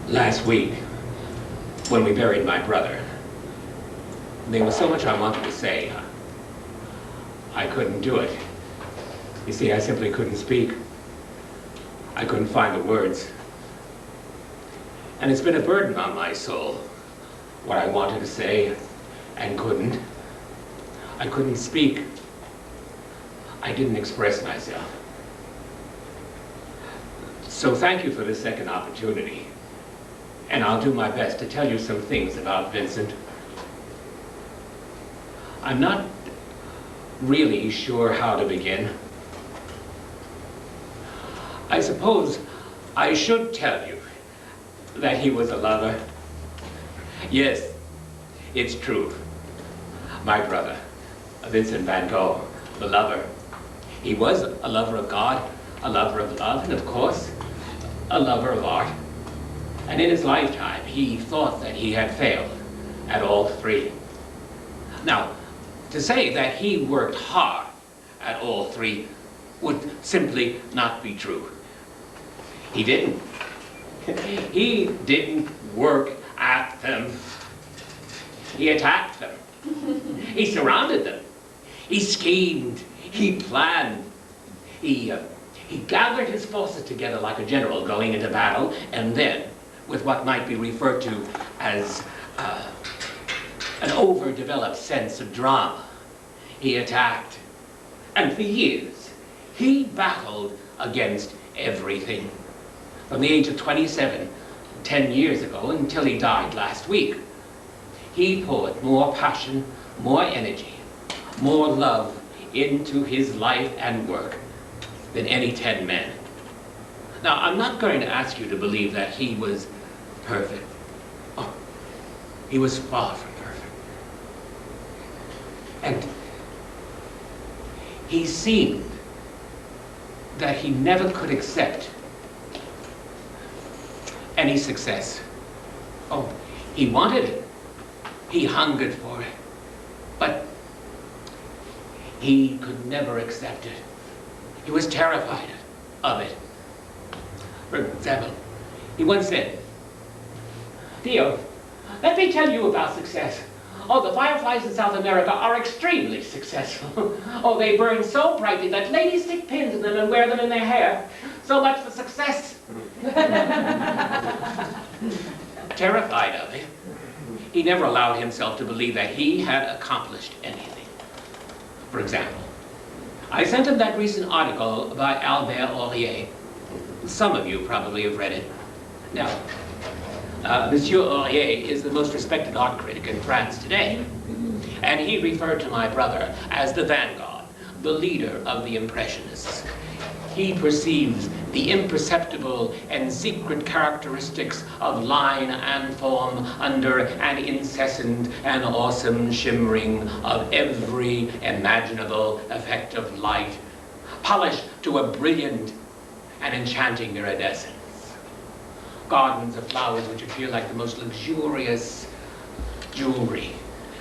Last week, when we buried my brother, there was so much I wanted to say. I couldn't do it. You see, I simply couldn't speak. I couldn't find the words. And it's been a burden on my soul, what I wanted to say and couldn't. I couldn't speak. I didn't express myself. So thank you for this second opportunity. And I'll do my best to tell you some things about Vincent. I'm not really sure how to begin. I suppose I should tell you that he was a lover. Yes, it's true. My brother, Vincent Van Gogh, the lover. He was a lover of God, a lover of love, and of course, a lover of art. And in his lifetime, he thought that he had failed at all three. Now, to say that he worked hard at all three would simply not be true. He didn't. He didn't work at them. He attacked them. He surrounded them. He schemed. He planned. He gathered his forces together like a general going into battle, and then, with what might be referred to as an overdeveloped sense of drama, he attacked. And for years, he battled against everything. From the age of 27, 10 years ago, until he died last week, he poured more passion, more energy, more love into his life and work than any 10 men. Now, I'm not going to ask you to believe that he was perfect. Oh, he was far from perfect. And he seemed that he never could accept any success. Oh, he wanted it. He hungered for it. But he could never accept it. He was terrified of it. For example, he once said, "Theo, let me tell you about success. Oh, the fireflies in South America are extremely successful. Oh, they burn so brightly that ladies stick pins in them and wear them in their hair. So much for success." Terrified of it, he never allowed himself to believe that he had accomplished anything. For example, I sent him that recent article by Albert Aurier. Some of you probably have read it. Now, Monsieur Aurier is the most respected art critic in France today, and he referred to my brother as the vanguard, the leader of the Impressionists. He perceives the imperceptible and secret characteristics of line and form under an incessant and awesome shimmering of every imaginable effect of light, polished to a brilliant and enchanting iridescence. Gardens of flowers which appear like the most luxurious jewelry,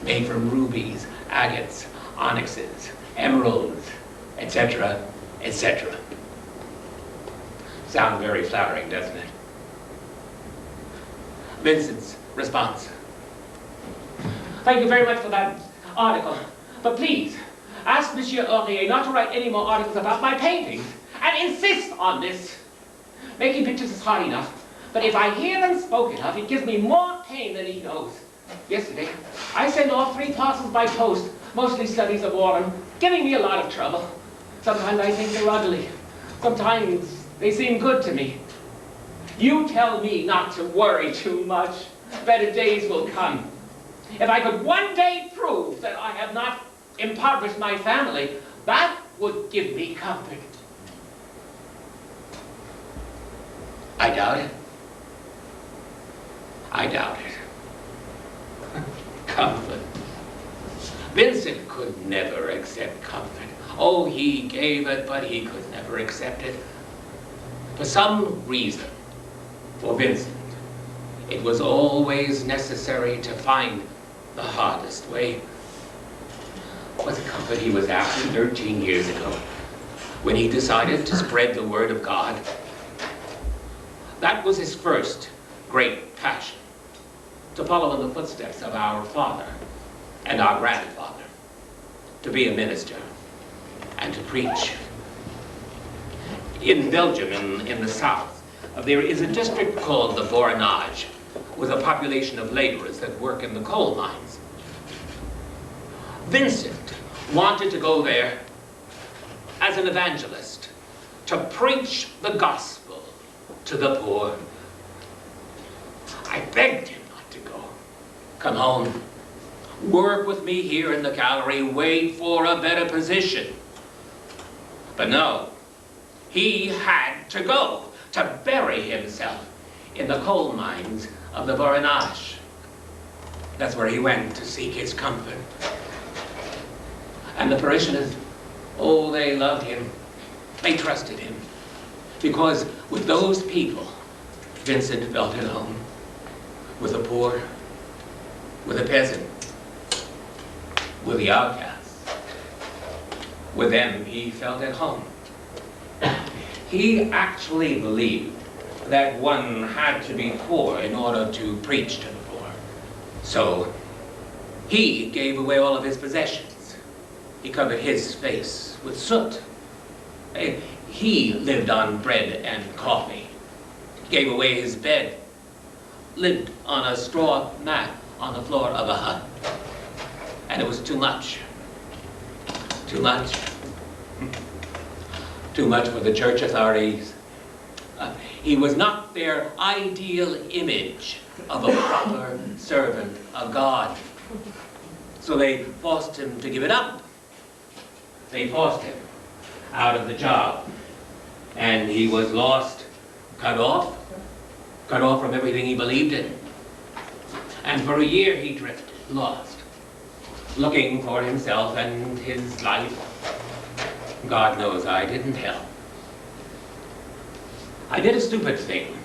made from rubies, agates, onyxes, emeralds, etc., etc. Sounds very flattering, doesn't it? Vincent's response: "Thank you very much for that article, but please, ask Monsieur Aurier not to write any more articles about my paintings, and insist on this. Making pictures is hard enough, but if I hear them spoken of, it gives me more pain than he knows. Yesterday, I sent off 3 parcels by post, mostly studies of autumn, giving me a lot of trouble. Sometimes I think they're ugly. Sometimes they seem good to me. You tell me not to worry too much. Better days will come. If I could one day prove that I have not impoverished my family, that would give me comfort." I doubt it. I doubt it. Comfort. Vincent could never accept comfort. Oh, he gave it, but he could never accept it. For some reason, for Vincent, it was always necessary to find the hardest way. What comfort he was after 13 years ago, when he decided to spread the word of God. That was his first great passion to follow in the footsteps of our father and our grandfather, to be a minister and to preach. In Belgium, in the south, there is a district called the Borinage, with a population of laborers that work in the coal mines. Vincent wanted to go there as an evangelist, to preach the gospel to the poor. I begged him not to go. Come home, work with me here in the gallery, wait for a better position. But no, he had to go, to bury himself in the coal mines of the Borinage. That's where he went to seek his comfort. And the parishioners, oh, they loved him. They trusted him. Because with those people, Vincent felt at home. With the poor, with the peasant, with the outcasts. With them, he felt at home. He actually believed that one had to be poor in order to preach to the poor. So he gave away all of his possessions. He covered his face with soot. He lived on bread and coffee. Gave away his bed. Lived on a straw mat on the floor of a hut. And it was too much. Too much. Too much for the church authorities. He was not their ideal image of a proper servant of God. So they forced him to give it up. They forced him out of the job. And he was lost, cut off from everything he believed in. And for a year he drifted, lost, looking for himself and his life. God knows I didn't help. I did a stupid thing.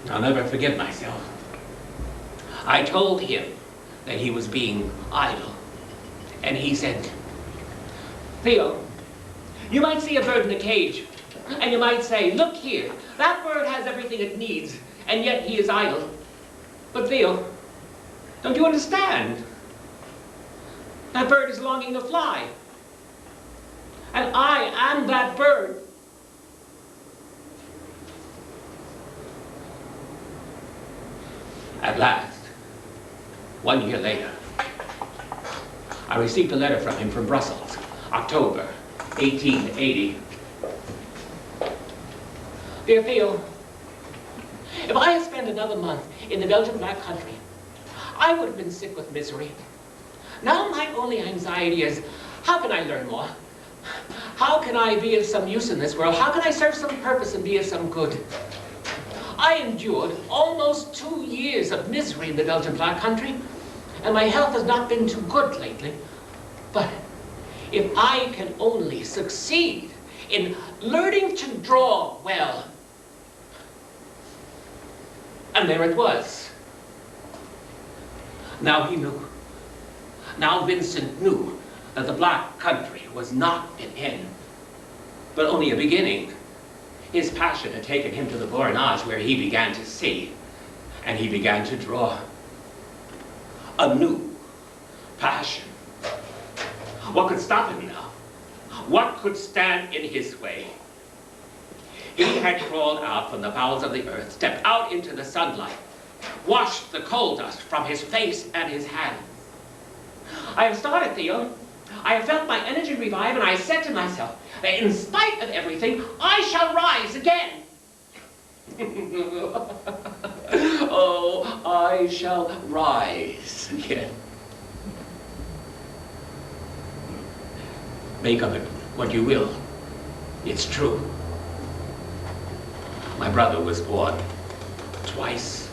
I'll never forgive myself. I told him that he was being idle. And he said, Theo, you might see a bird in a cage, and you might say, look here, that bird has everything it needs, and yet he is idle. But Theo, don't you understand? That bird is longing to fly. And I am that bird. At last, 1 year later, I received a letter from him from Brussels, October 1880. Dear Theo, if I had spent another month in the Belgian Black Country, I would have been sick with misery. Now my only anxiety is, how can I learn more? How can I be of some use in this world? How can I serve some purpose and be of some good? I endured almost 2 years of misery in the Belgian Black Country, and my health has not been too good lately. But if I can only succeed in learning to draw well. And there it was. Now he knew. Now Vincent knew that the Black Country was not an end, but only a beginning. His passion had taken him to the Borinage, where he began to see, and he began to draw. A new passion. What could stop him now? What could stand in his way? He had crawled out from the bowels of the earth, stepped out into the sunlight, washed the coal dust from his face and his hands. I have started, Theo. I have felt my energy revive, and I said to myself that in spite of everything, I shall rise again. Oh, I shall rise again. Make of it what you will. It's true. My brother was born twice.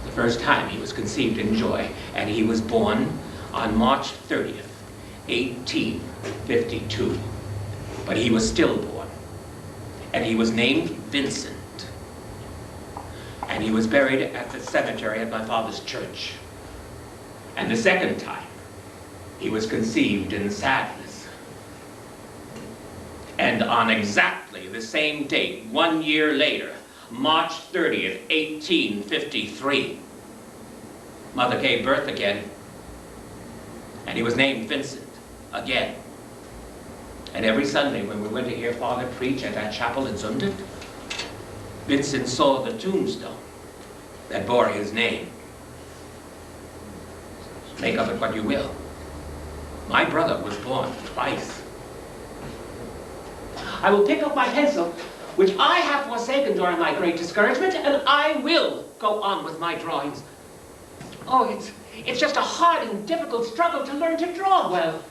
The first time he was conceived in joy, and he was born on March 30th, 1852. But he was stillborn, and he was named Vincent. And he was buried at the cemetery at my father's church. And the second time, he was conceived in sadness. And on exactly the same date, 1 year later, March 30th, 1853. Mother gave birth again, and he was named Vincent again. And every Sunday when we went to hear Father preach at that chapel in Zundert, Vincent saw the tombstone that bore his name. Make of it what you will. My brother was born twice. I will pick up my pencil, which I have forsaken during my great discouragement, and I will go on with my drawings. Oh, it's just a hard and difficult struggle to learn to draw well.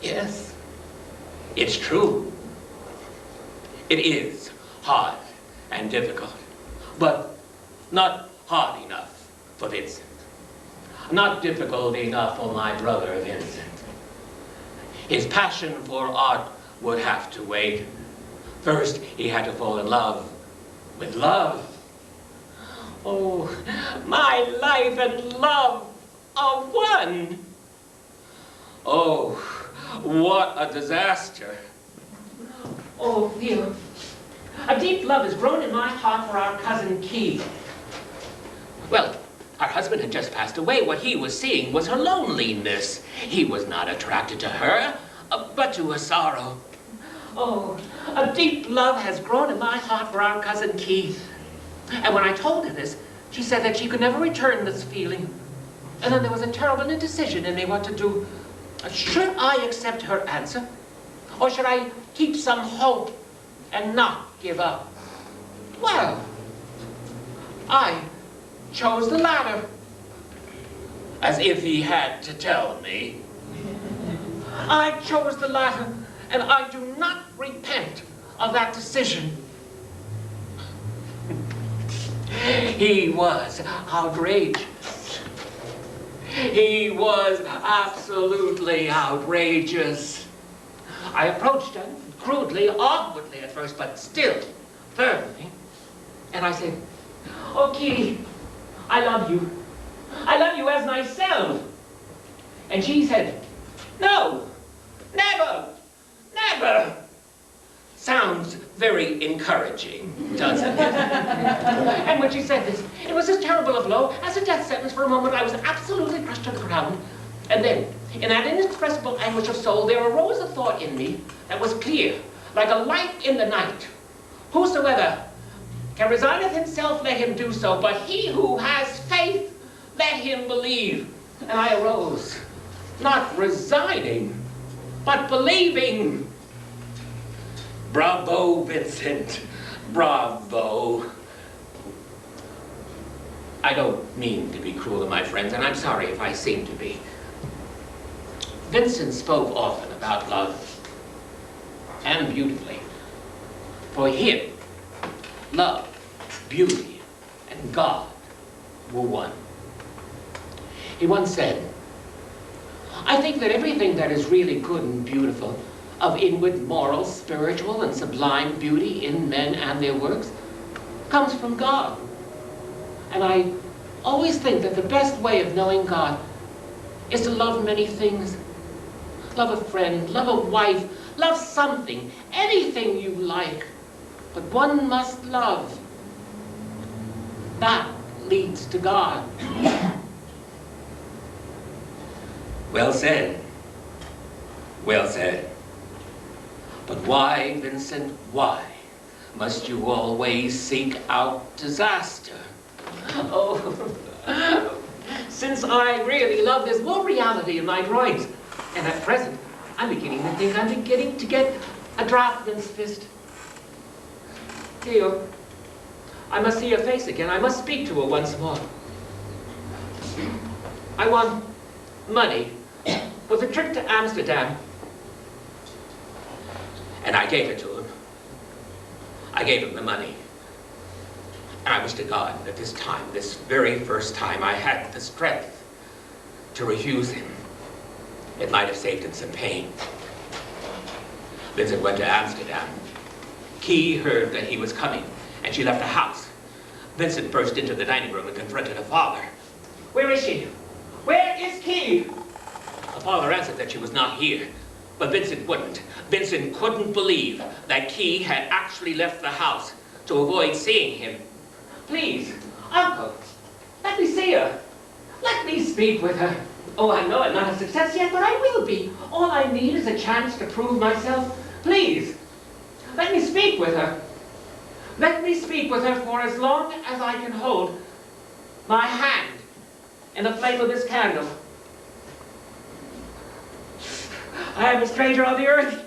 Yes, it's true. It is hard and difficult, but not hard enough for Vincent. Not difficult enough for my brother Vincent. His passion for art would have to wait. First, he had to fall in love with love. Oh, my life and love are one. Oh, what a disaster. Oh, Theo, a deep love has grown in my heart for our cousin Key. Well, her husband had just passed away. What he was seeing was her loneliness. He was not attracted to her, but to her sorrow. Oh, a deep love has grown in my heart for our cousin Keith. And when I told her this, she said that she could never return this feeling. And then there was a terrible indecision in me what to do. Should I accept her answer? Or should I keep some hope and not give up? Well, I chose the latter. As if he had to tell me. I chose the latter, and I do not repent of that decision. He was outrageous. He was absolutely outrageous. I approached him crudely, awkwardly at first, but still firmly. And I said, "Oh, Kitty, I love you. I love you as myself." And she said, "No, never, never." Sounds very encouraging, doesn't it? And when she said this, it was as terrible a blow as a death sentence. For a moment, I was absolutely crushed to the ground. And then, in that inexpressible anguish of soul, there arose a thought in me that was clear, like a light in the night. Whosoever can resigneth himself, let him do so. But he who has faith, let him believe. And I arose, not resigning, but believing. Bravo, Vincent. Bravo. I don't mean to be cruel to my friends, and I'm sorry if I seem to be. Vincent spoke often about love, and beautifully. For him, love, beauty, and God were one. He once said, "I think that everything that is really good and beautiful, of inward, moral, spiritual, and sublime beauty in men and their works, comes from God. And I always think that the best way of knowing God is to love many things. Love a friend, love a wife, love something, anything you like. But one must love. That leads to God." Well said. Well said. But why, Vincent, why must you always seek out disaster? Oh, since I really love, there's more reality in my drawings. And at present, I'm beginning to think I'm beginning to get a draughtsman's fist. Theo, I must see your face again. I must speak to her once more. I want money for the trip to Amsterdam. And I gave it to him. I gave him the money. And I wish to God that this time, this very first time, I had the strength to refuse him. It might have saved him some pain. Vincent went to Amsterdam. Key heard that he was coming, and she left the house. Vincent burst into the dining room and confronted her father. "Where is she? Where is Key?" The father answered that she was not here. But Vincent wouldn't. Vincent couldn't believe that Key had actually left the house. to avoid seeing him. Please, Uncle, let me see her. Let me speak with her. Oh, I know I'm not a success yet, but I will be. All I need is a chance to prove myself. Please, let me speak with her. Let me speak with her for as long as I can hold my hand in the flame of this candle. I am a stranger on the earth.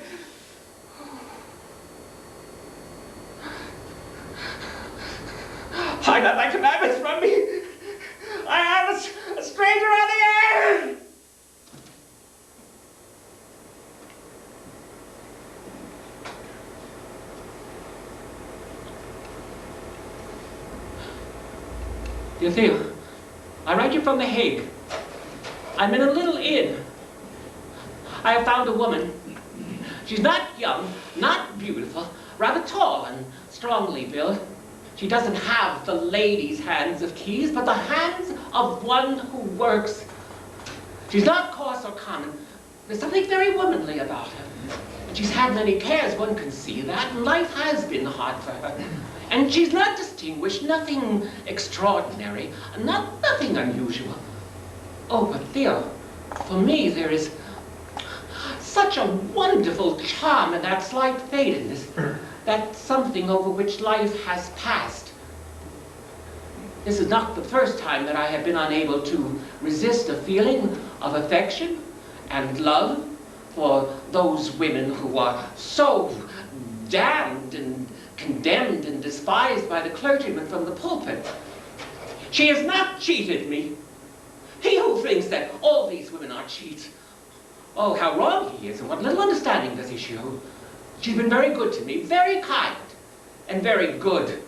Hide not thy commandments from me. I am a stranger on the earth. Dear Theo, I write you from The Hague. I'm in a little inn. I have found a woman. She's not young, not beautiful, rather tall and strongly built. She doesn't have the lady's hands of keys, but the hands of one who works. She's not coarse or common. There's something very womanly about her. And she's had many cares, one can see that, and life has been hard for her. And she's not distinguished, nothing extraordinary, nothing unusual. Oh, but Theo, for me there is such a wonderful charm in that slight fadedness, that something over which life has passed. This is not the first time that I have been unable to resist a feeling of affection and love for those women who are so damned and condemned and despised by the clergyman from the pulpit. She has not cheated me. He who thinks that all these women are cheats, oh, how wrong he is, and what little understanding does he show. She's been very good to me, very kind, and very good.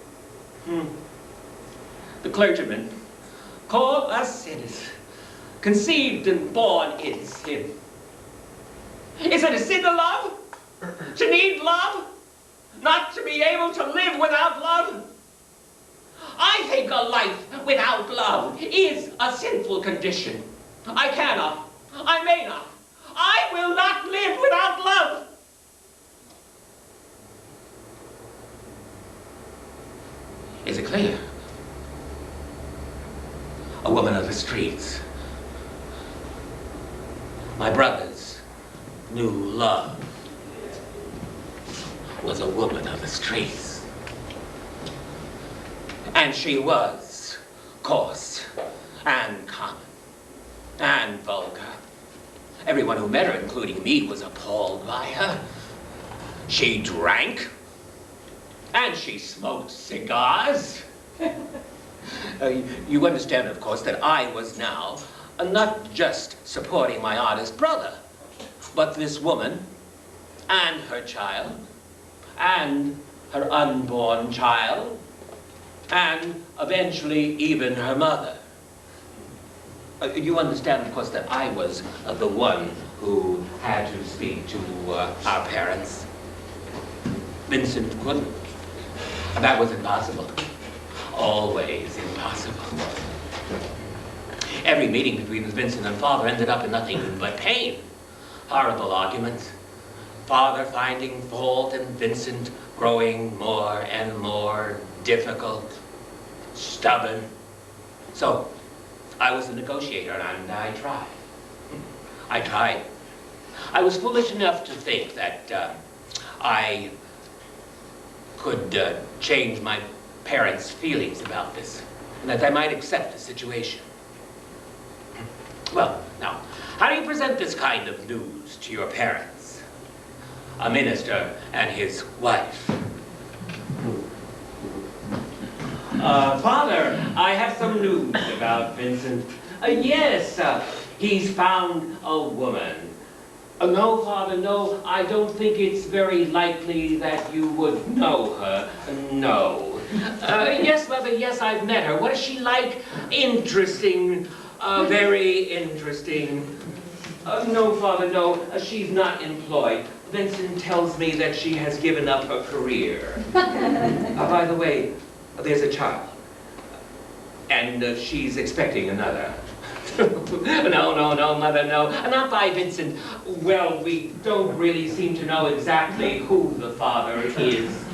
The clergyman, called us sinners, conceived and born in sin. Is it a sin to love? To need love? Not to be able to live without love? I think a life without love is a sinful condition. I cannot, I may not, I will not live without love. Is it clear? A woman of the streets. My brother's new love was a woman of the streets. And she was coarse and common and vulgar. Everyone who met her, including me, was appalled by her. She drank, and she smoked cigars. You understand, of course, that I was now not just supporting my artist brother, but this woman and her child, and her unborn child, and eventually even her mother. You understand, of course, that I was the one who had to speak to our parents. Vincent couldn't. That was impossible. Always impossible. Every meeting between Vincent and Father ended up in nothing but pain. Horrible arguments. Father finding fault and Vincent growing more and more difficult, stubborn. So I was the negotiator, and I tried. I tried. I was foolish enough to think that I could change my parents' feelings about this, and that they might accept the situation. Well, now, how do you present this kind of news to your parents? A minister and his wife. Father, I have some news about Vincent. Yes, he's found a woman. No, Father, no, I don't think it's very likely that you would know her. No. Yes, Mother, yes, I've met her. What is she like? Interesting. Very interesting. No, Father, no, she's not employed. Vincent tells me that she has given up her career. By the way, there's a child. And she's expecting another. No, Mother, no. Not by Vincent. Well, we don't really seem to know exactly who the father is.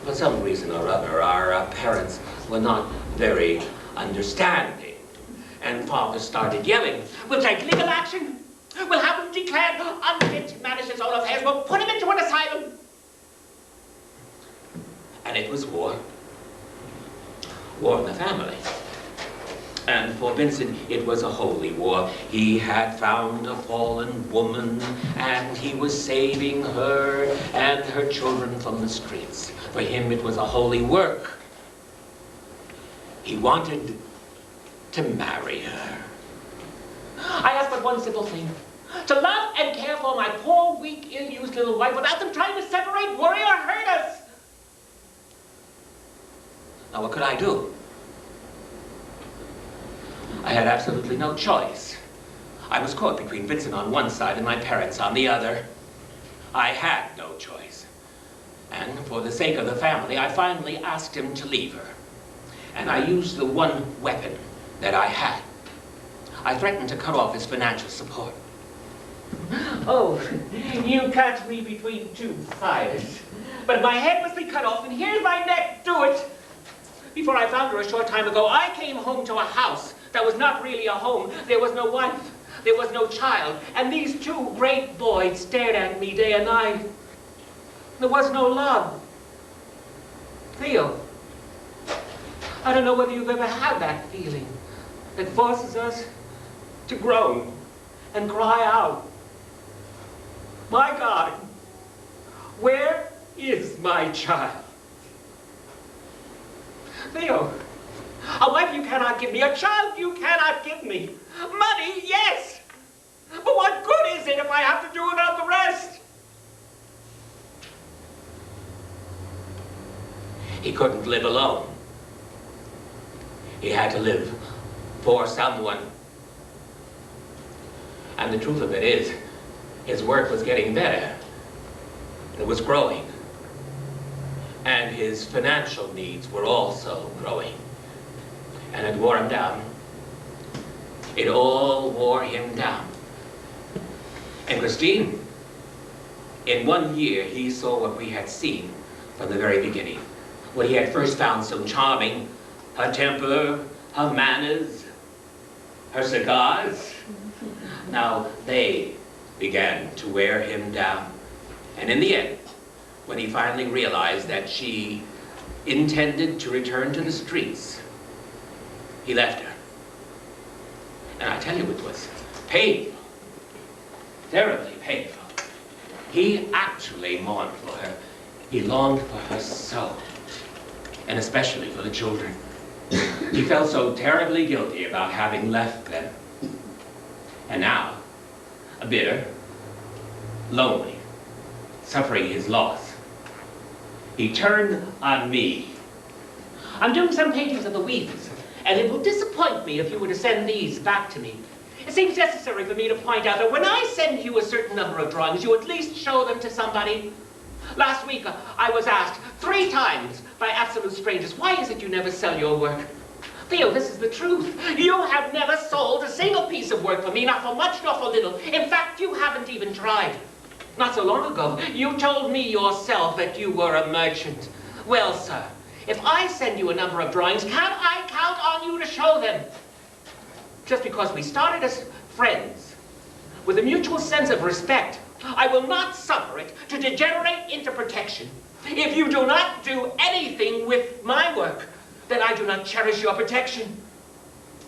For some reason or other, our parents were not very understanding. And Father started yelling, "We'll take legal action. We'll have him declared unfit to manage his own affairs. We'll put him into an asylum." And it was war. War in the family. And for Vincent, it was a holy war. He had found a fallen woman, and he was saving her and her children from the streets. For him, it was a holy work. He wanted to marry her. I asked but one simple thing: to love and care for my poor, weak, ill-used little wife without them trying to separate, worry, or hurt us. Now, what could I do? I had absolutely no choice. I was caught between Vincent on one side and my parents on the other. I had no choice. And for the sake of the family, I finally asked him to leave her. And I used the one weapon that I had. I threatened to cut off his financial support. Oh, you catch me between two fires. But my head must be cut off, and here's my neck. Do it. Before I found her a short time ago, I came home to a house that was not really a home. There was no wife, there was no child, and these two great voids stared at me day and night. There was no love. Theo, I don't know whether you've ever had that feeling that forces us to groan and cry out, "My God, where is my child?" Theo, a wife you cannot give me, a child you cannot give me. Money, yes, but what good is it if I have to do without the rest? He couldn't live alone. He had to live for someone. And the truth of it is, his work was getting better. It was growing. And his financial needs were also growing. And it wore him down. It all wore him down. And Christine, in 1 year, he saw what we had seen from the very beginning. What he had first found so charming, her temper, her manners, her cigars. Now they began to wear him down. And in the end, when he finally realized that she intended to return to the streets, he left her. And I tell you, it was painful, terribly painful. He actually mourned for her. He longed for her so, and especially for the children. He felt so terribly guilty about having left them. And now, bitter, lonely, suffering his loss, he turned on me. I'm doing some paintings of the weavers, and it will disappoint me if you were to send these back to me. It seems necessary for me to point out that when I send you a certain number of drawings, you at least show them to somebody. Last week, I was asked 3 times by absolute strangers, "Why is it you never sell your work?" Theo, this is the truth. You have never sold a single piece of work for me, not for much, nor for little. In fact, you haven't even tried. Not so long ago, you told me yourself that you were a merchant. Well, sir, if I send you a number of drawings, can I count on you to show them? Just because we started as friends, with a mutual sense of respect, I will not suffer it to degenerate into protection. If you do not do anything with my work, then I do not cherish your protection.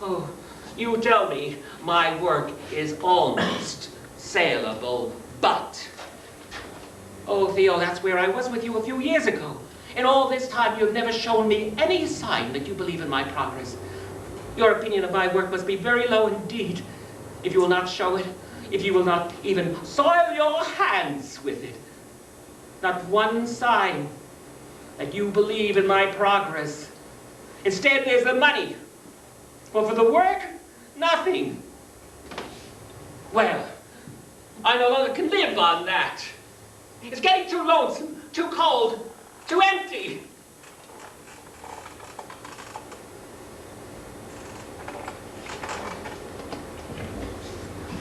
Oh, you tell me my work is almost saleable, but... Oh, Theo, that's where I was with you a few years ago. In all this time, you've never shown me any sign that you believe in my progress. Your opinion of my work must be very low indeed, if you will not show it, if you will not even soil your hands with it. Not one sign that you believe in my progress. Instead, there's the money. But for the work, nothing. Well, I no longer can live on that. It's getting too lonesome, too cold, too empty.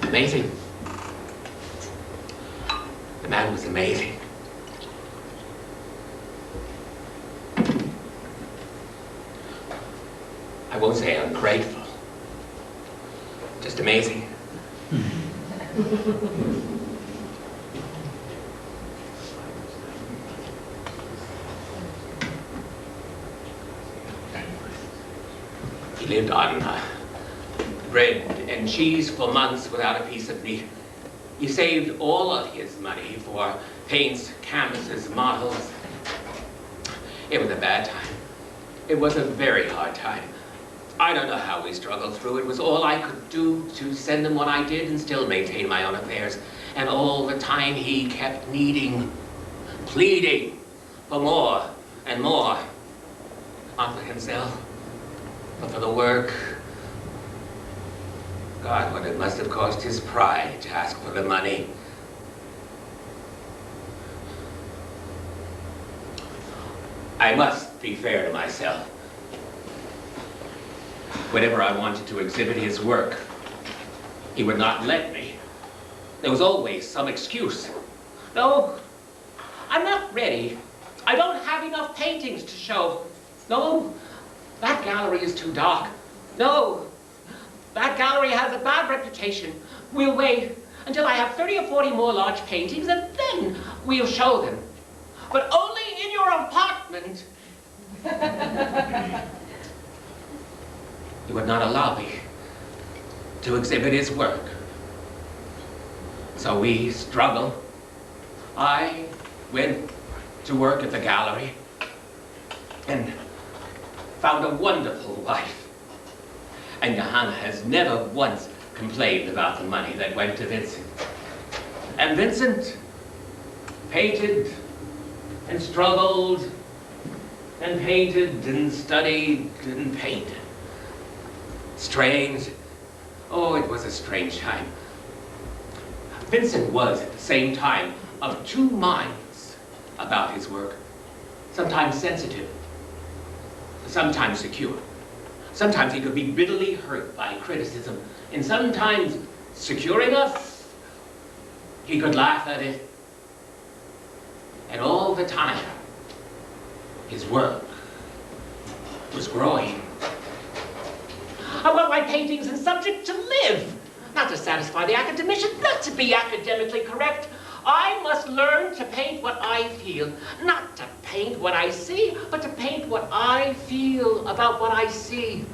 Amazing. The man was amazing. I won't say ungrateful. Just amazing. He lived on bread and cheese for months without a piece of meat. He saved all of his money for paints, canvases, models. It was a bad time. It was a very hard time. I don't know how we struggled through. It was all I could do to send him what I did and still maintain my own affairs. And all the time he kept needing, pleading for more and more. Not for himself, but for the work. God, what it must have cost his pride to ask for the money. I must be fair to myself. Whenever I wanted to exhibit his work, he would not let me. There was always some excuse. No, I'm not ready. I don't have enough paintings to show. No, that gallery is too dark. No, that gallery has a bad reputation. We'll wait until I have 30 or 40 more large paintings, and then we'll show them. But only in your apartment. He would not allow me to exhibit his work. So we struggled. I went to work at the gallery and found a wonderful wife. And Johanna has never once complained about the money that went to Vincent. And Vincent painted and struggled and painted and studied and painted. Strange. Oh, it was a strange time. Vincent was at the same time of two minds about his work. Sometimes sensitive, sometimes secure. Sometimes he could be bitterly hurt by criticism, and sometimes secure enough, he could laugh at it. And all the time, his work was growing. I want my paintings and subject to live, not to satisfy the academician, not to be academically correct. I must learn to paint what I feel, not to paint what I see, but to paint what I feel about what I see.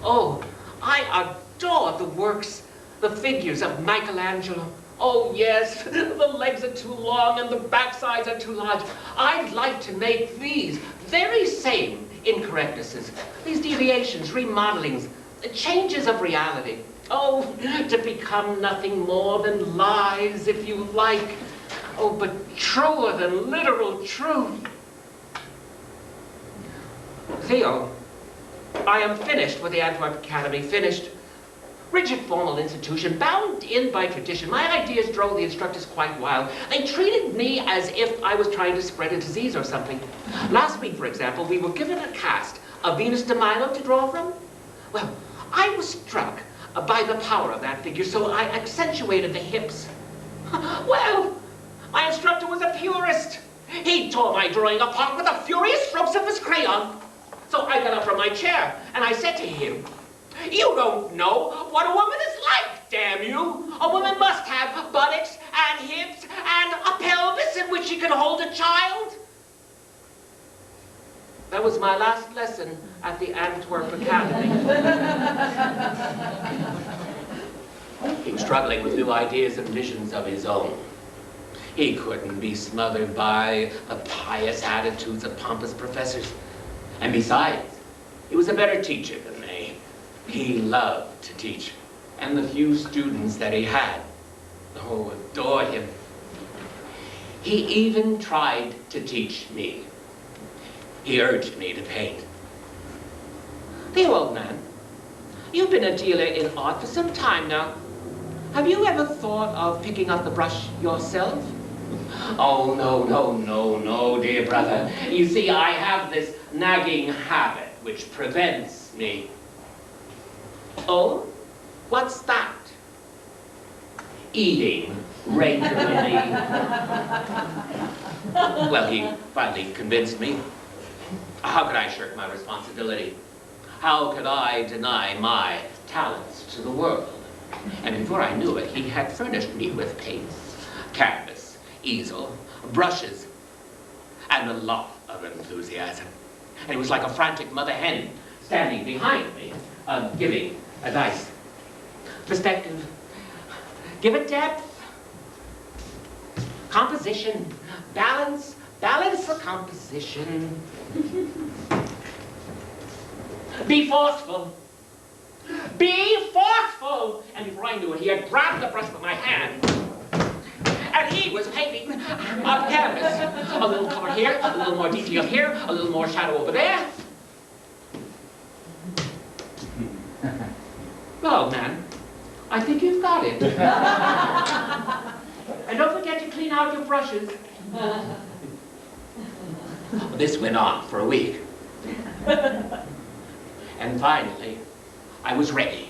Oh, I adore the works, the figures of Michelangelo. Oh yes, the legs are too long and the backsides are too large. I'd like to make these very same incorrectnesses, these deviations, remodelings, changes of reality. Oh, to become nothing more than lies, if you like. Oh, but truer than literal truth. Theo, I am finished with the Antwerp Academy, finished. Rigid formal institution, bound in by tradition. My ideas drove the instructors quite wild. They treated me as if I was trying to spread a disease or something. Last week, for example, we were given a cast of Venus de Milo to draw from. Well, I was struck by the power of that figure, so I accentuated the hips. Well, my instructor was a purist. He tore my drawing apart with the furious strokes of his crayon. So I got up from my chair, and I said to him, "You don't know what a woman is like, damn you! A woman must have buttocks and hips and a pelvis in which she can hold a child." That was my last lesson at the Antwerp Academy. He was struggling with new ideas and visions of his own. He couldn't be smothered by the pious attitudes of pompous professors. And besides, he was a better teacher than they. He loved to teach, and the few students that he had, oh, adored him. He even tried to teach me. He urged me to paint. Theo, old man, you've been a dealer in art for some time now. Have you ever thought of picking up the brush yourself? Oh, no, dear brother. You see, I have this nagging habit which prevents me. Oh? What's that? Eating regularly. Well, he finally convinced me. How could I shirk my responsibility? How could I deny my talents to the world? And before I knew it, he had furnished me with paints, canvas, easel, brushes, and a lot of enthusiasm. And it was like a frantic mother hen standing behind me, giving advice. Perspective, give it depth, composition, balance the composition. Be forceful. Be forceful! And before I knew it, he had grabbed the brush with my hand. And he was painting on canvas. A little color here, a little more detail here, a little more shadow over there. Well, man, I think you've got it. And don't forget to clean out your brushes. This went on for a week. And finally, I was ready.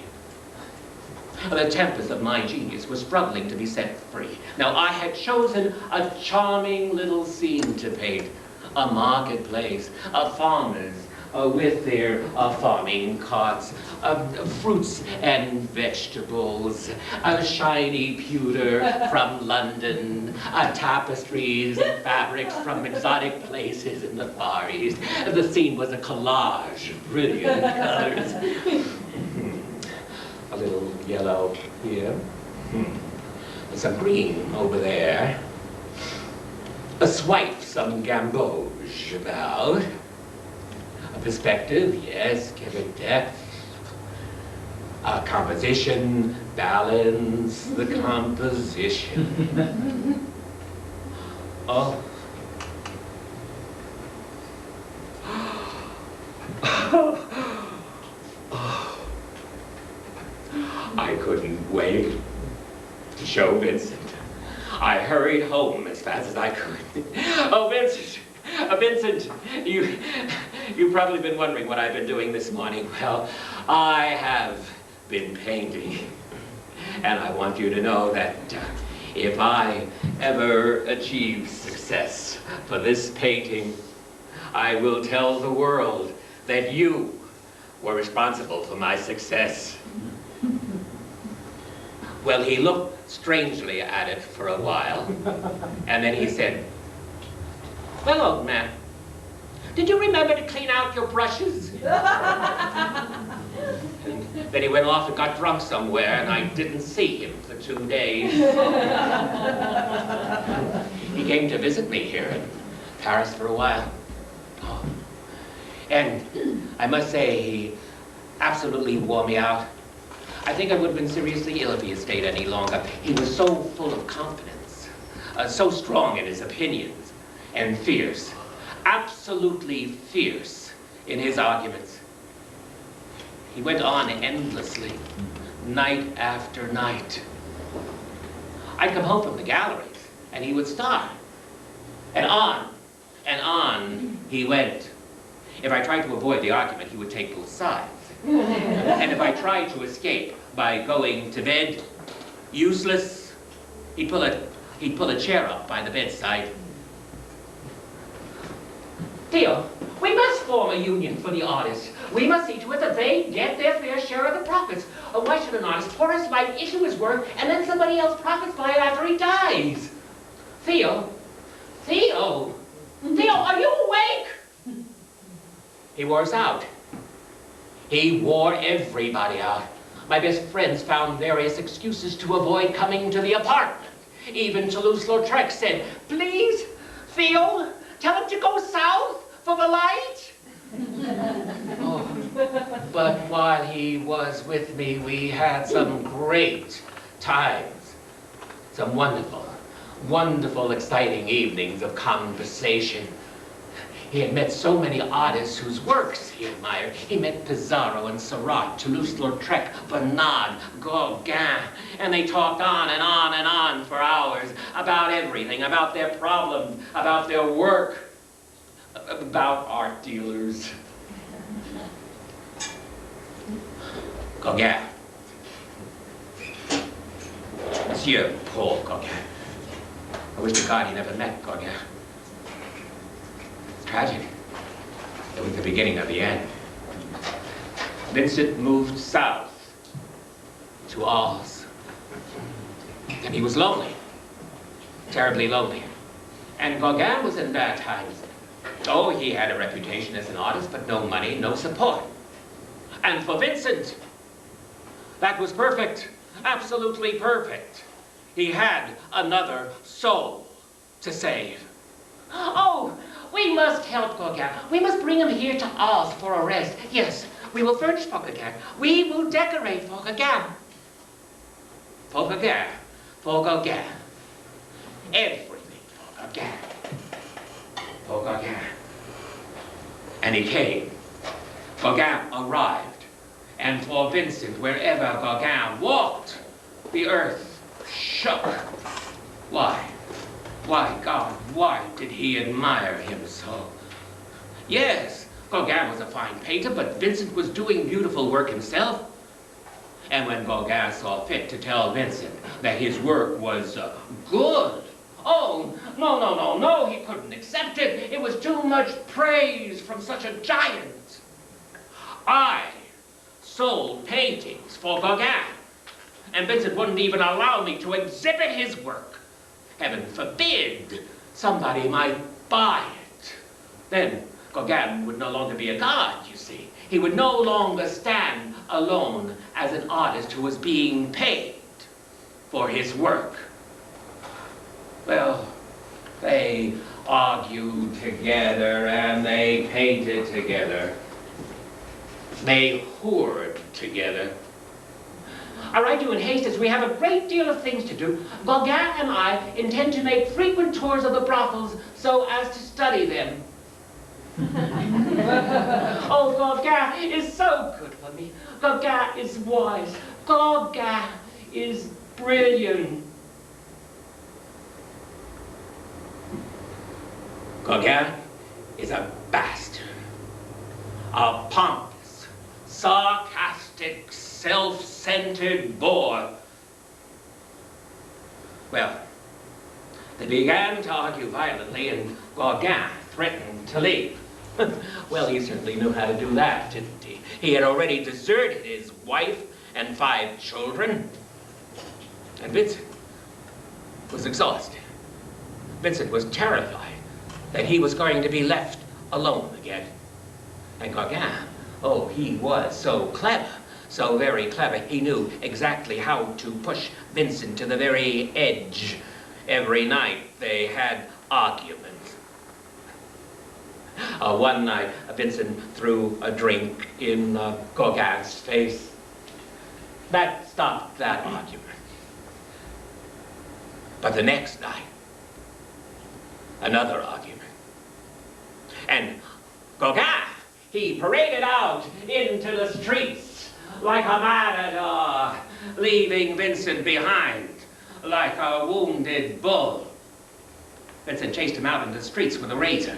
The tempest of my genius was struggling to be set free. Now, I had chosen a charming little scene to paint. A marketplace, farmers with their farming carts, fruits and vegetables, shiny pewter from London, tapestries and fabrics from exotic places in the Far East. The scene was a collage of brilliant colors. A little yellow here, some green over there, a swipe, some gamboge about, a perspective, yes, give it depth, a composition, balance the composition. Oh. I couldn't wait to show Vincent. I hurried home as fast as I could. Oh, Vincent, Vincent, you've probably been wondering what I've been doing this morning. Well, I have been painting. And I want you to know that if I ever achieve success for this painting, I will tell the world that you were responsible for my success. Well, he looked strangely at it for a while, and then he said, "Well, old man, did you remember to clean out your brushes?" And then he went off and got drunk somewhere, and I didn't see him for 2 days. He came to visit me here in Paris for a while. Oh. And I must say, he absolutely wore me out. I think I would have been seriously ill if he had stayed any longer. He was so full of confidence, so strong in his opinions, and fierce, absolutely fierce in his arguments. He went on endlessly, night after night. I'd come home from the galleries, and he would start. And on he went. If I tried to avoid the argument, he would take both sides. And if I tried to escape by going to bed, useless, he'd pull a chair up by the bedside. Theo, we must form a union for the artists. We must see to it that they get their fair share of the profits. Why should an artist pour his life into his work and then somebody else profits by it after he dies? Theo, are you awake? He wore us out. He wore everybody out. My best friends found various excuses to avoid coming to the apartment. Even Toulouse-Lautrec said, "Please, Theo, tell him to go south for the light." Oh, but while he was with me, we had some great times. Some wonderful, wonderful, exciting evenings of conversation. He had met so many artists whose works he admired. He met Pissarro and Seurat, Toulouse-Lautrec, Bernard, Gauguin, and they talked on and on and on for hours about everything, about their problems, about their work, about art dealers. Gauguin. Monsieur Paul Gauguin. I wish to God he never met Gauguin. Tragic. It was the beginning of the end. Vincent moved south to Oz. And he was lonely, terribly lonely. And Gauguin was in bad times. Oh, he had a reputation as an artist, but no money, no support. And for Vincent, that was perfect, absolutely perfect. He had another soul to save. Oh, we must help Gauguin. We must bring him here to Oz for a rest. Yes, we will furnish for Gauguin. We will decorate for Gauguin. For Gauguin, for Gauguin. Everything for Gauguin. For Gauguin. And he came. Gauguin arrived. And for Vincent, wherever Gauguin walked, the earth shook. Why? Why, God, why did he admire him so? Yes, Gauguin was a fine painter, but Vincent was doing beautiful work himself. And when Gauguin saw fit to tell Vincent that his work was good, oh, no, he couldn't accept it. It was too much praise from such a giant. I sold paintings for Gauguin, and Vincent wouldn't even allow me to exhibit his work. Heaven forbid somebody might buy it. Then Gauguin would no longer be a god, you see. He would no longer stand alone as an artist who was being paid for his work. Well, they argued together and they painted together. They whored together. I write you in haste as we have a great deal of things to do. Gauguin and I intend to make frequent tours of the brothels so as to study them. Oh, Gauguin is so good for me. Gauguin is wise. Gauguin is brilliant. Gauguin is a bastard, a pompous, sarcastic, self-centered bore. Well, they began to argue violently, and Gauguin threatened to leave. Well, he certainly knew how to do that, didn't he? He had already deserted his wife and 5 children. And Vincent was exhausted. Vincent was terrified that he was going to be left alone again. And Gauguin, oh, he was so clever, so very clever. He knew exactly how to push Vincent to the very edge. Every night they had arguments. One night, Vincent threw a drink in Gauguin's face. That stopped that argument. But the next night, another argument. And Gauguin, he paraded out into the streets like a matador, leaving Vincent behind like a wounded bull. Vincent chased him out into the streets with a razor.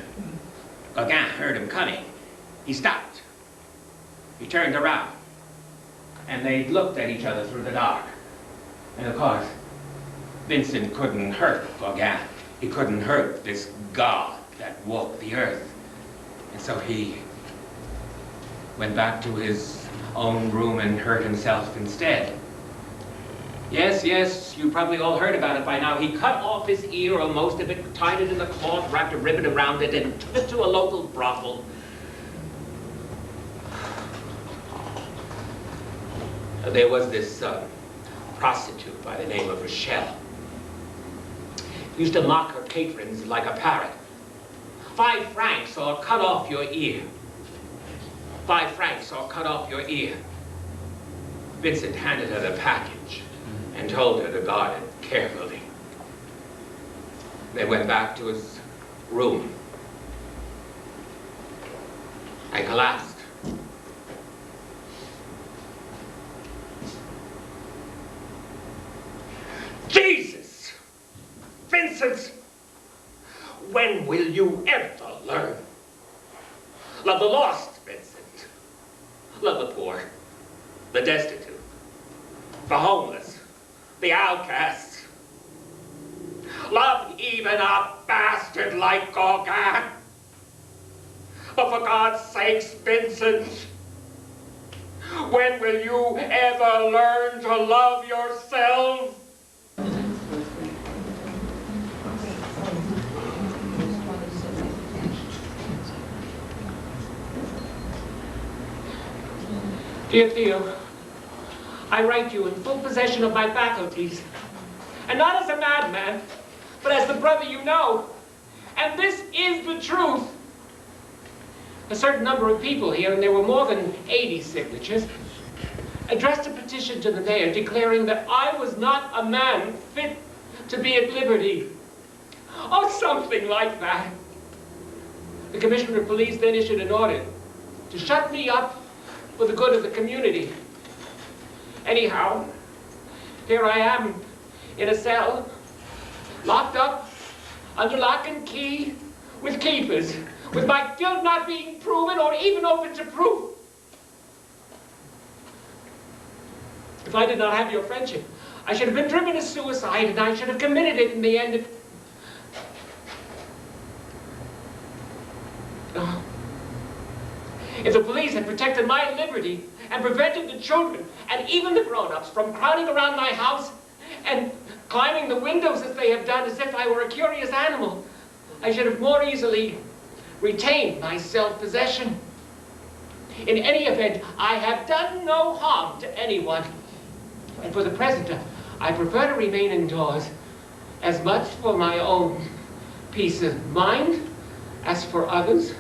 Gauguin heard him coming. He stopped. He turned around. And they looked at each other through the dark. And of course, Vincent couldn't hurt Gauguin. He couldn't hurt this god that walked the earth. And so he went back to his own room and hurt himself instead. Yes, you probably all heard about it by now. He cut off his ear, or most of it, tied it in a cloth, wrapped a ribbon around it, and took it to a local brothel. There was this prostitute by the name of Rochelle. Used to mock her patrons like a parrot. 5 francs or cut off your ear. 5 francs or cut off your ear. Vincent handed her the package and told her to guard it carefully. They went back to his room and collapsed. Jesus! Vincent! When will you ever learn? Love the lost, Vincent. Love the poor, the destitute, the homeless, the outcasts. Love even a bastard like Gauguin. But for God's sakes, Vincent, When will you ever learn to love yourself? Dear Theo, I write you in full possession of my faculties, and not as a madman, but as the brother you know. And this is the truth. A certain number of people here, and there were more than 80 signatures, addressed a petition to the mayor declaring that I was not a man fit to be at liberty. Oh, something like that. The commissioner of police then issued an order to shut me up for the good of the community. Anyhow, here I am in a cell, locked up, under lock and key, with keepers, with my guilt not being proven or even open to proof. If I did not have your friendship, I should have been driven to suicide, and I should have committed it in the end. Oh. If the police had protected my liberty and prevented the children and even the grown-ups from crowding around my house and climbing the windows as they have done as if I were a curious animal, I should have more easily retained my self-possession. In any event, I have done no harm to anyone. And for the present, I prefer to remain indoors, as much for my own peace of mind as for others.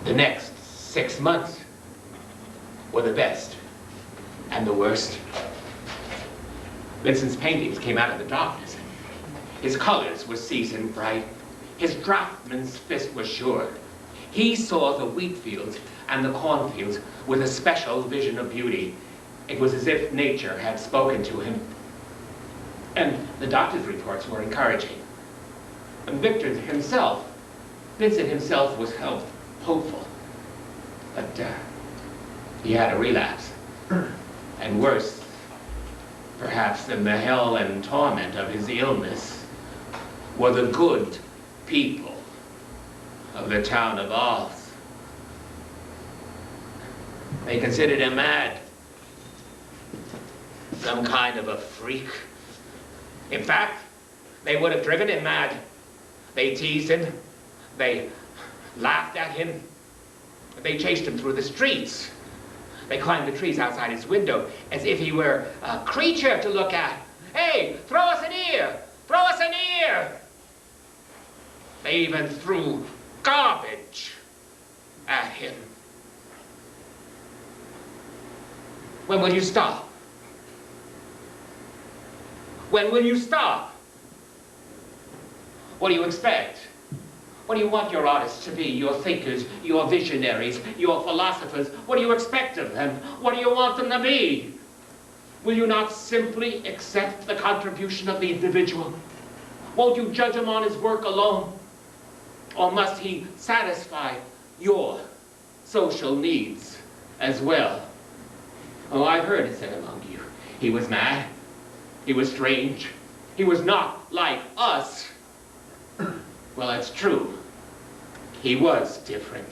The next 6 months were the best and the worst. Vincent's paintings came out of the darkness. His colors were seasoned bright. His draughtsman's fist was sure. He saw the wheat fields and the cornfields with a special vision of beauty. It was as if nature had spoken to him. And the doctor's reports were encouraging. And Vincent himself was hopeful. But he had a relapse. And worse, perhaps, than the hell and torment of his illness were the good people of the town of Oz. They considered him mad, some kind of a freak. In fact, they would have driven him mad. They teased him, they laughed at him, they chased him through the streets. They climbed the trees outside his window as if he were a creature to look at. Hey, throw us an ear! Throw us an ear! They even threw garbage at him. When will you stop? When will you stop? What do you expect? What do you want your artists to be? Your thinkers, your visionaries, your philosophers? What do you expect of them? What do you want them to be? Will you not simply accept the contribution of the individual? Won't you judge him on his work alone? Or must he satisfy your social needs as well? Oh, I've heard it said among you. He was mad. He was strange. He was not like us. Well, that's true. He was different.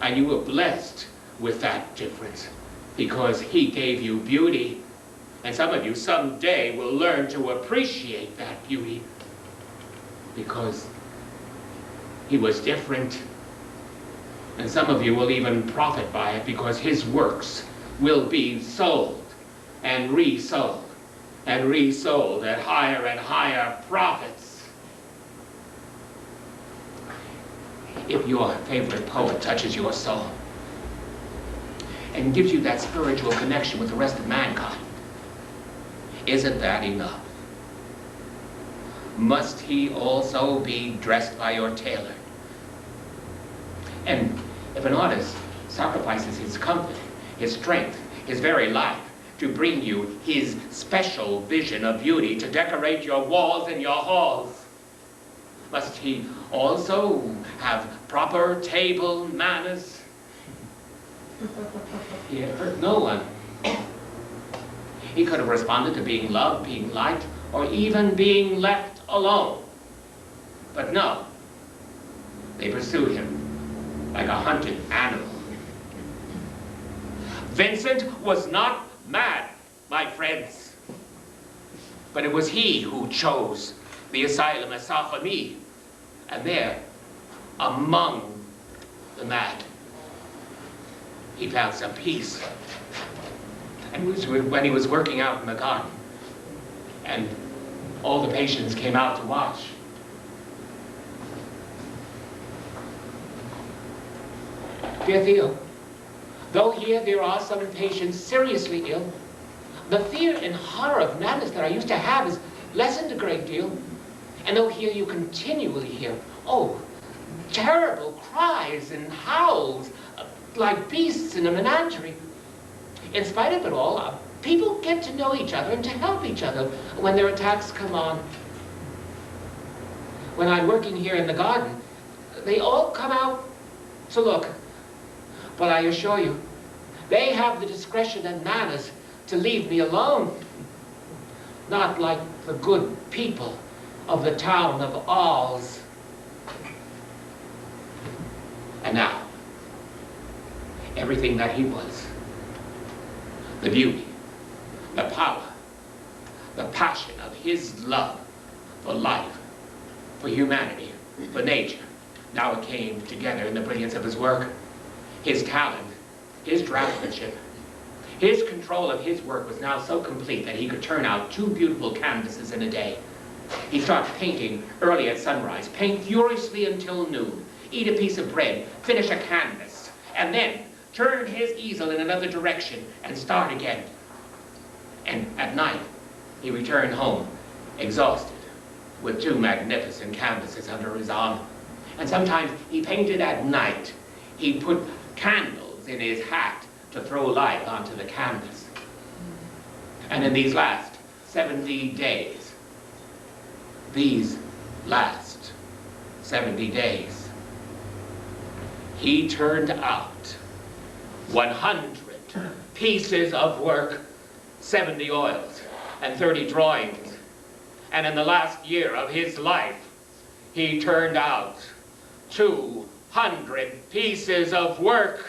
And you were blessed with that difference because he gave you beauty. And some of you someday will learn to appreciate that beauty because he was different. And some of you will even profit by it because his works will be sold and resold and resold at higher and higher profits. If your favorite poet touches your soul and gives you that spiritual connection with the rest of mankind, isn't that enough? Must he also be dressed by your tailor? And if an artist sacrifices his comfort, his strength, his very life to bring you his special vision of beauty to decorate your walls and your halls, must he also have proper table manners? He had hurt no one. He could have responded to being loved, being liked, or even being left alone. But no, they pursued him. like a hunted animal. Vincent was not mad, my friends, but it was he who chose the asylum as Saint-Remy, and there, among the mad, he found some peace. And when he was working out in the garden, and all the patients came out to watch, dear Theo, though here there are some patients seriously ill, the fear and horror of madness that I used to have is lessened a great deal. And though here you continually hear, oh, terrible cries and howls, like beasts in a menagerie, in spite of it all, people get to know each other and to help each other when their attacks come on. When I'm working here in the garden, they all come out to look. But I assure you, they have the discretion and manners to leave me alone. Not like the good people of the town of Arles. And now, everything that he was, the beauty, the power, the passion of his love for life, for humanity, for nature, now it came together in the brilliance of his work. His talent, his draftsmanship, his control of his work was now so complete that he could turn out 2 beautiful canvases in a day. He'd start painting early at sunrise, paint furiously until noon, eat a piece of bread, finish a canvas, and then turn his easel in another direction and start again. And at night, he returned home, exhausted, with 2 magnificent canvases under his arm. And sometimes he painted at night. He put candles in his hat to throw light onto the canvas. And in these last 70 days, these last 70 days, he turned out 100 pieces of work, 70 oils, and 30 drawings. And in the last year of his life, he turned out 200 pieces of work.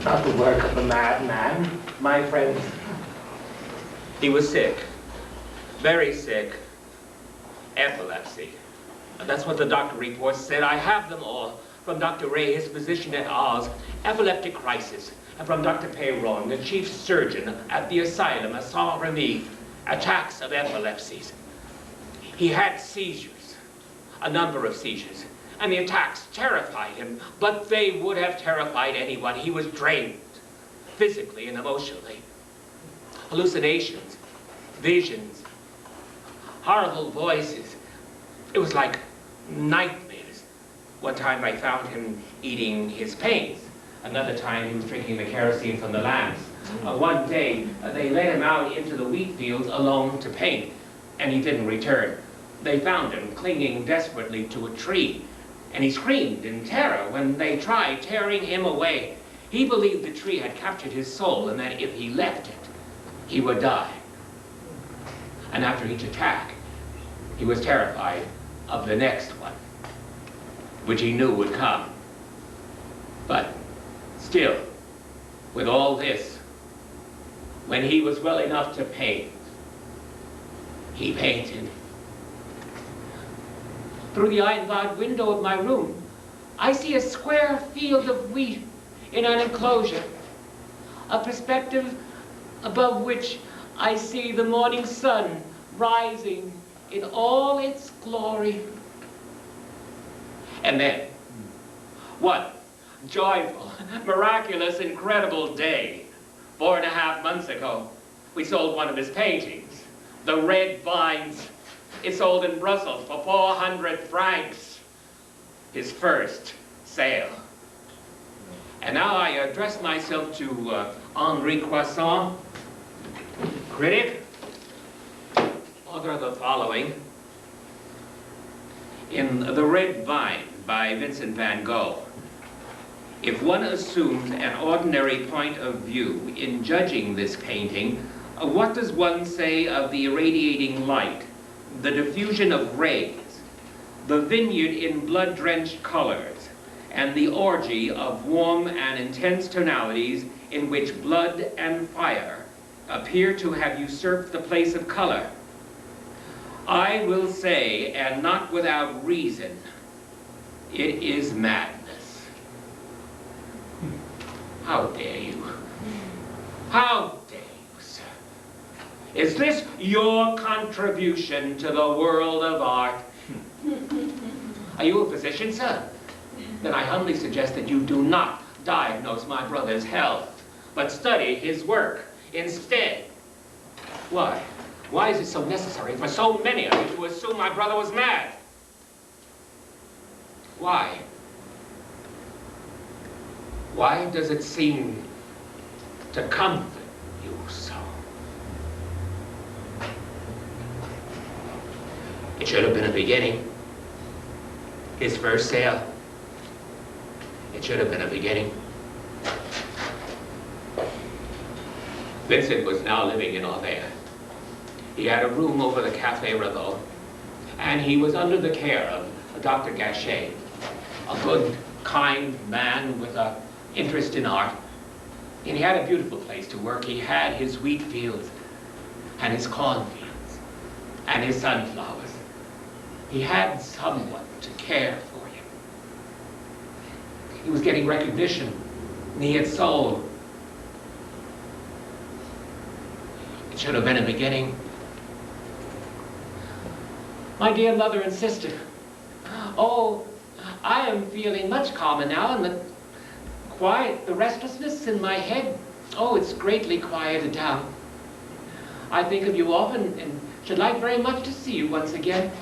not the work of a madman, my friends. He was sick, very sick, epilepsy. That's what the doctor reports said. I have them all. From Dr. Ray, his physician at Oz, epileptic crisis. And from Dr. Peyron, the chief surgeon at the asylum at Saint-Remy, attacks of epilepsies. He had seizures, a number of seizures, and the attacks terrified him, but they would have terrified anyone. He was drained, physically and emotionally. Hallucinations, visions, horrible voices. It was like nightmares. One time I found him eating his paints. Another time he was drinking the kerosene from the lamps. One day they let him out into the wheat fields alone to paint, and he didn't return. They found him clinging desperately to a tree, and he screamed in terror when they tried tearing him away. He believed the tree had captured his soul and that if he left it, he would die. And after each attack, he was terrified of the next one, which he knew would come. But still, with all this, when he was well enough to paint, he painted. Through the iron-barred window of my room, I see a square field of wheat in an enclosure, a perspective above which I see the morning sun rising in all its glory. And then, one joyful, miraculous, incredible day, 4.5 months ago, we sold one of his paintings, The Red Vines. It sold in Brussels for 400 francs, his first sale. And now I address myself to Henri Croissant, critic, author of the following. In The Red Vine by Vincent van Gogh, if one assumes an ordinary point of view in judging this painting, what does one say of the irradiating light, the diffusion of rays, the vineyard in blood-drenched colors, and the orgy of warm and intense tonalities in which blood and fire appear to have usurped the place of color? I will say, and not without reason, it is madness. How dare you? How dare you, sir? Is this your contribution to the world of art? Are you a physician, sir? Then I humbly suggest that you do not diagnose my brother's health, but study his work instead. Why? Why is it so necessary for so many of you to assume my brother was mad? Why? Why does it seem to comfort you so? It should have been a beginning. His first sale. It should have been a beginning. Vincent was now living in Auvers. He had a room over the Café Revaux, and he was under the care of Dr. Gachet, a good, kind man with an interest in art. And he had a beautiful place to work. He had his wheat fields and his cornfields and his sunflowers. He had someone to care for him. He was getting recognition, and he had soul. It should have been a beginning. My dear mother and sister, oh, I am feeling much calmer now, and the quiet, the restlessness in my head, oh, it's greatly quieted down. I think of you often and should like very much to see you once again.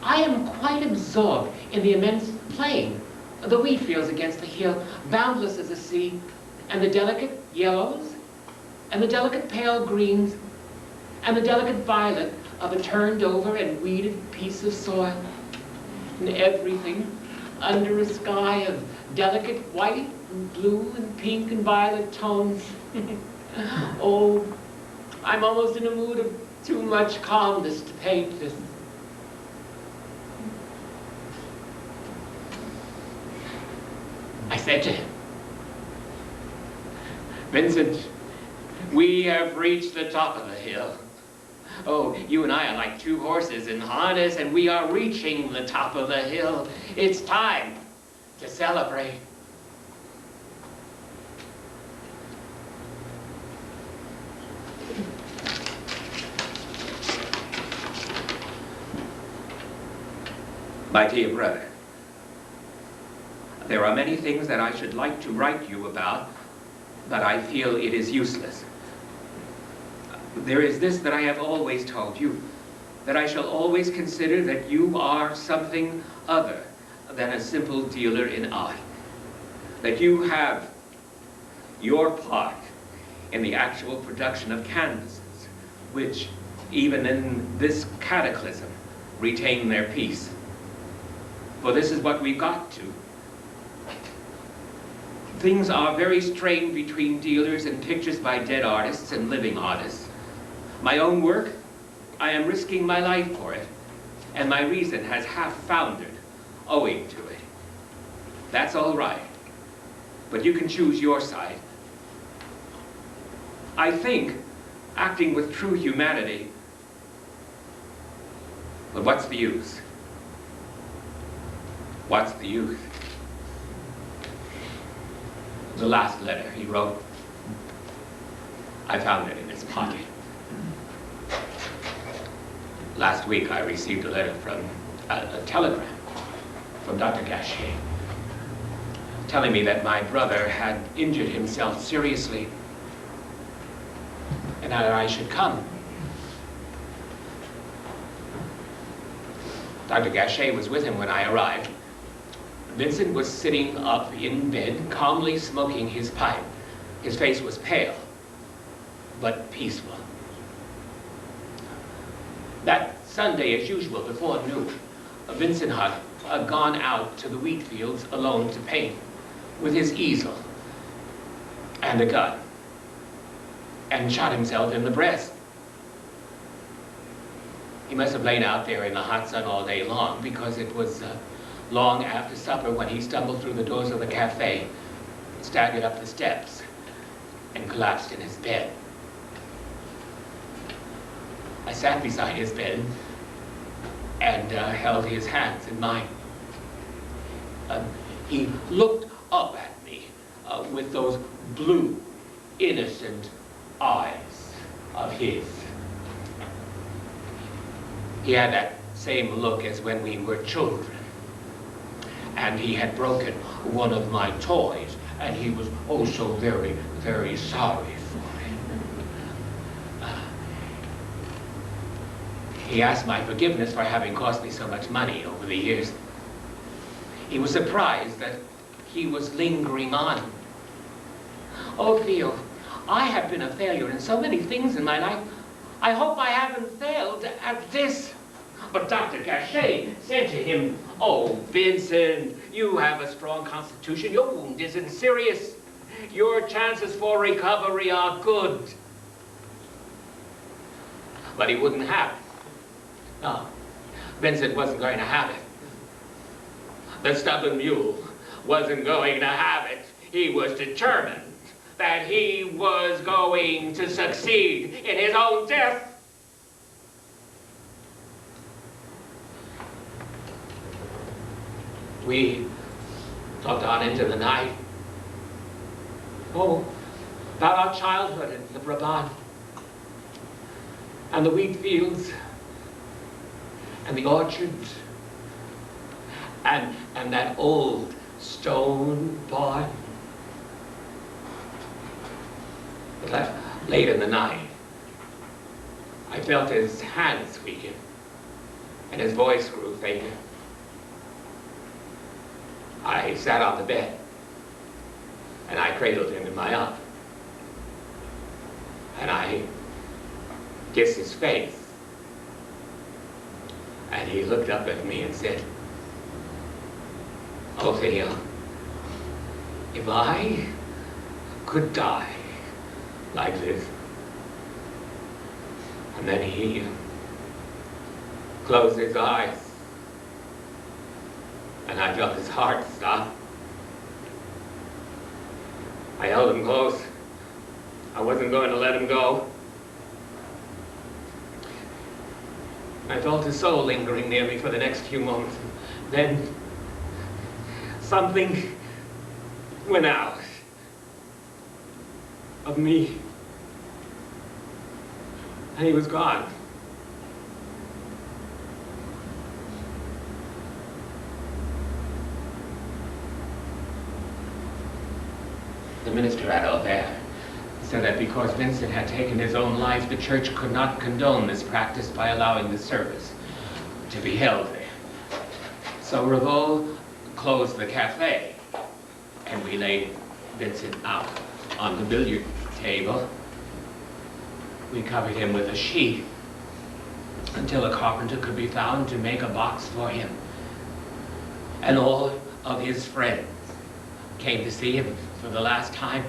I am quite absorbed in the immense plain, the wheat fields against the hill, boundless as the sea, and the delicate yellows, and the delicate pale greens, and the delicate violet of a turned over and weeded piece of soil, and everything under a sky of delicate white and blue and pink and violet tones. Oh, I'm almost in a mood of too much calmness to paint this. I said to him, Vincent, we have reached the top of the hill. Oh, you and I are like two horses in harness, and we are reaching the top of the hill. It's time to celebrate. My dear brother, there are many things that I should like to write you about, but I feel it is useless. There is this that I have always told you, that I shall always consider that you are something other than a simple dealer in art, that you have your part in the actual production of canvases, which, even in this cataclysm, retain their peace. For this is what we've got to. Things are very strained between dealers in pictures by dead artists and living artists. My own work, I am risking my life for it, and my reason has half foundered owing to it. That's all right, but you can choose your side. I think, acting with true humanity, but what's the use? What's the use? The last letter he wrote, I found it in his pocket. Last week I received a letter from, a telegram from Dr. Gachet, telling me that my brother had injured himself seriously and that I should come. Dr. Gachet was with him when I arrived. Vincent was sitting up in bed, calmly smoking his pipe. His face was pale, but peaceful. That Sunday, as usual, before noon, Vincent had gone out to the wheat fields alone to paint, with his easel and a gun, and shot himself in the breast. He must have lain out there in the hot sun all day long, because it was long after supper when he stumbled through the doors of the cafe, staggered up the steps, and collapsed in his bed. I sat beside his bed and held his hands in mine. He looked up at me with those blue, innocent eyes of his. He had that same look as when we were children. And he had broken one of my toys, and he was oh so very, very sorry for it. He asked my forgiveness for having cost me so much money over the years. He was surprised that he was lingering on. Oh, Theo, I have been a failure in so many things in my life. I hope I haven't failed at this. But Dr. Gachet said to him, "Oh, Vincent, you have a strong constitution. Your wound isn't serious. Your chances for recovery are good." But he wouldn't have it. No, Vincent wasn't going to have it. The stubborn mule wasn't going to have it. He was determined that he was going to succeed in his own death. We talked on into the night. Oh, about our childhood in the Brabant, and the wheat fields, and the orchards, and that old stone barn. But late in the night, I felt his hands weaken, and his voice grew fainter. I sat on the bed, and I cradled him in my arms. And I kissed his face. And he looked up at me and said, "Oh, Theo, if I could die like this." And then he closed his eyes. And I felt his heart stop. I held him close, I wasn't going to let him go. I felt his soul lingering near me for the next few moments. Then something went out of me, and he was gone. The minister at Albert said that because Vincent had taken his own life, the church could not condone this practice by allowing the service to be held there. So Revaux closed the cafe, and we laid Vincent out on the billiard table. We covered him with a sheet until a carpenter could be found to make a box for him. And all of his friends came to see him for the last time.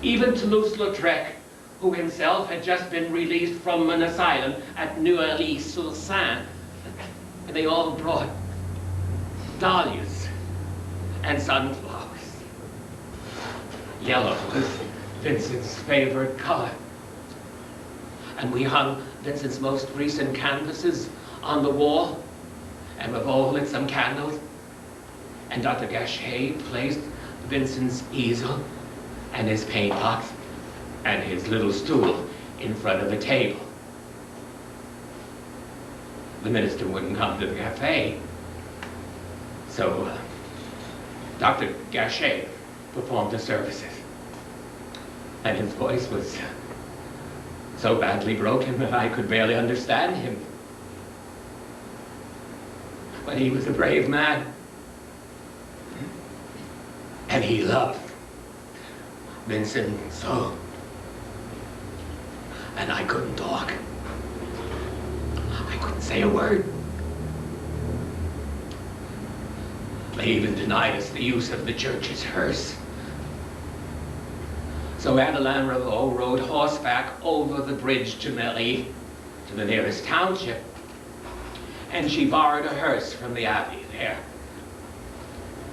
Even Toulouse-Lautrec, who himself had just been released from an asylum at Neuilly-sur-Seine. And they all brought dahlias and sunflowers. Yellow was Vincent's favorite color. And we hung Vincent's most recent canvases on the wall, and Revaux lit some candles, and Dr. Gachet placed Vincent's easel and his paint box and his little stool in front of the table. The minister wouldn't come to the cafe, so Dr. Gachet performed the services. And his voice was so badly broken that I could barely understand him. But he was a brave man, and he loved Vincent so. And I couldn't talk. I couldn't say a word. They even denied us the use of the church's hearse. So Adeline Revaux rode horseback over the bridge to Merry, to the nearest township, and she borrowed a hearse from the abbey there.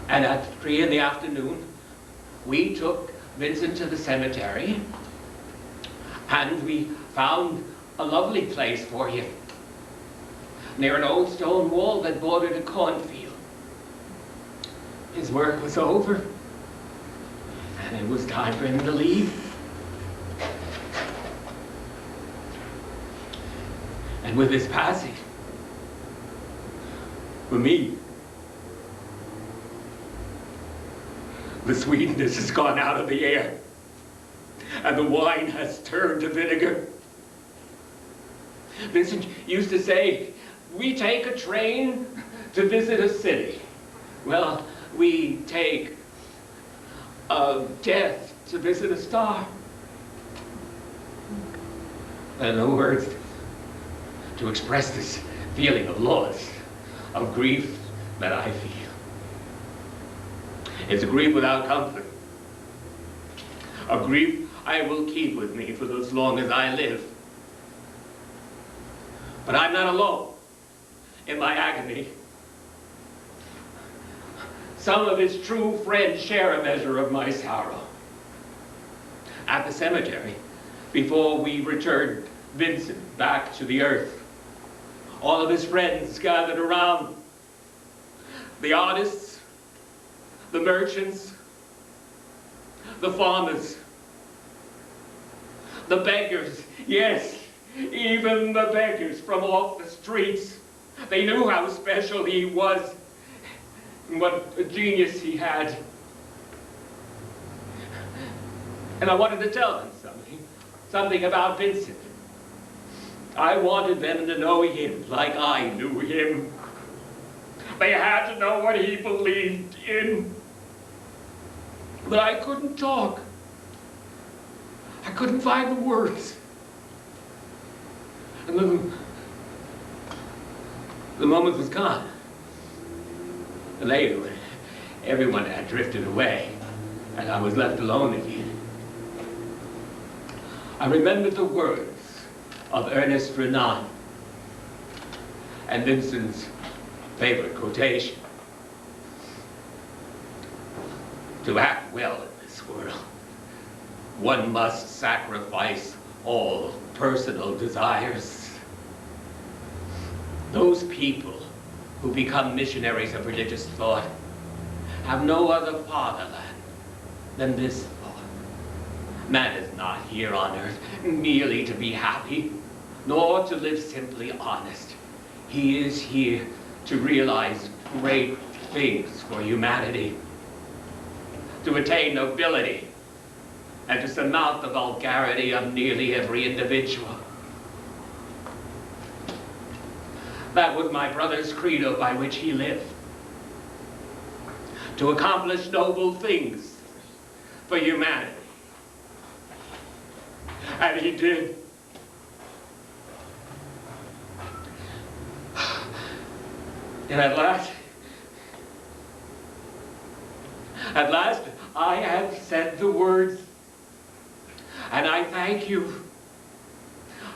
And at 3 in the afternoon, we took Vincent to the cemetery, and we found a lovely place for him, near an old stone wall that bordered a cornfield. His work was over, and it was time for him to leave. And with his passing, for me, the sweetness has gone out of the air, and the wine has turned to vinegar. Vincent used to say, we take a train to visit a city. Well, we take a death to visit a star. There are no words to express this feeling of loss, of grief that I feel. It's a grief without comfort. A grief I will keep with me for as long as I live. But I'm not alone in my agony. Some of his true friends share a measure of my sorrow. At the cemetery, before we returned Vincent back to the earth, all of his friends gathered around. The artists, the merchants, the farmers, the beggars, yes, even the beggars from off the streets. They knew how special he was and what a genius he had. And I wanted to tell them something about Vincent. I wanted them to know him like I knew him. They had to know what he believed in. But I couldn't talk. I couldn't find the words. And then the moment was gone. Later, everyone had drifted away, and I was left alone again. I remembered the words of Ernest Renan and Vincent's favorite quotation: to act well in this world, one must sacrifice all personal desires. Those people who become missionaries of religious thought have no other fatherland than this thought. Man is not here on earth merely to be happy, nor to live simply honest. He is here to realize great things for humanity, to attain nobility, and to surmount the vulgarity of nearly every individual. That was my brother's credo by which he lived. To accomplish noble things for humanity. And he did. And at last, I have said the words. And I thank you.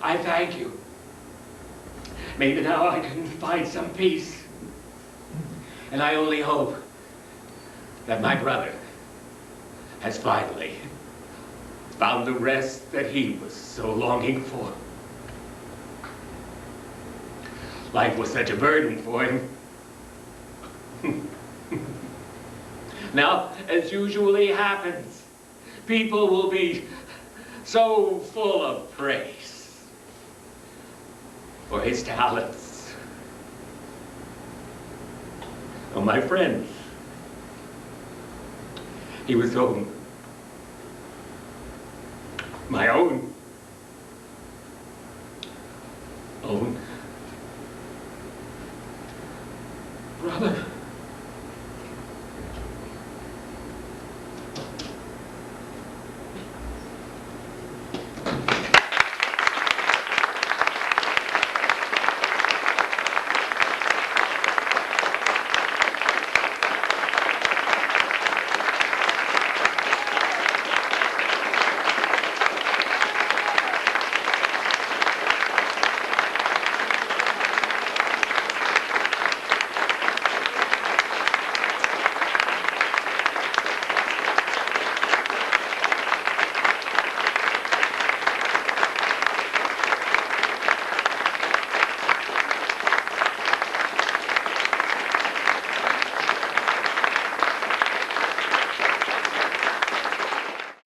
I thank you. Maybe now I can find some peace. And I only hope that my brother has finally found the rest that he was so longing for. Life was such a burden for him. Now, as usually happens, people will be so full of praise for his talents. Oh, my friends, he was my own